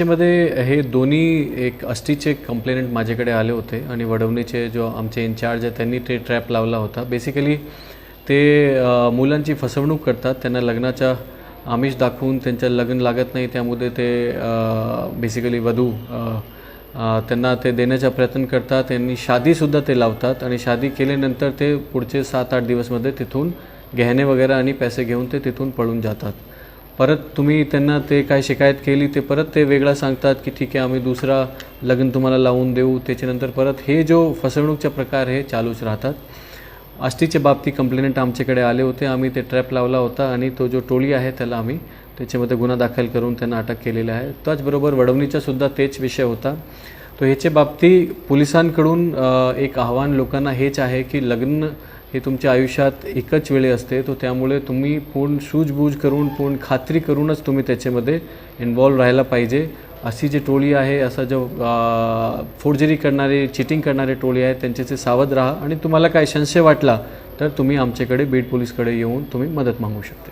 याच्यामध्ये हे दोन्ही एक आष्टीचे कंप्लेंट माझ्याकडे आले होते आणि वडवणीचे जो आमचे इन्चार्ज आहे त्यांनी ते ट्रॅप लावला होता. बेसिकली ते मुलांची फसवणूक करतात, त्यांना लग्नाचा आमिष दाखवून त्यांचं लग्न लागत नाही त्यामुळे ते बेसिकली वधू त्यांना ते देण्याचा प्रयत्न करतात. त्यांनी शादीसुद्धा ते लावतात आणि शादी केल्यानंतर ते पुढचे 7-8 दिवसमध्ये तिथून गहने वगैरे आणि पैसे घेऊन ते तिथून पळून जातात. परत तुम्ही त्यांना ते काय शिकायत केली ते परत ते वेगळा सांगतात की ठीक आहे आम्ही दुसरा लग्न तुम्हाला लावून देऊ. त्याच्यानंतर परत हे जो फसवणूकचा प्रकार हे चालूच राहतात. आष्टीच्या बाबतीत कंप्लेंट आमच्याकडे आले होते, आम्ही ते ट्रॅप लावला होता आणि तो जो टोळी आहे त्याला आम्ही त्याच्यामध्ये गुन्हा दाखल करून त्यांना अटक केलेला आहे. त्याचबरोबर वडवणीचा सुद्धा तेच विषय होता. तो ह्याच्या बाबतीत पोलिसांकडून एक आव्हान लोकांना हेच आहे की लग्न हे तुमच्या आयुष्यात एकच वेळे असते, तो त्यामुळे तुम्ही पूर्ण सूझबूझ करून पूर्ण खात्री करूनच तुम्ही त्याच्यामध्ये इन्वॉल्व राहायला पाहिजे. अशी जी टोळी आहे, असा जो फोर्जरी करणारे चिटिंग करणारे टोळी आहे त्यांच्याचे सावध राहा आणि तुम्हाला काय संशय वाटला तर तुम्ही आमच्याकडे बीड पोलीसकडे येऊन तुम्ही मदत मागू शकता.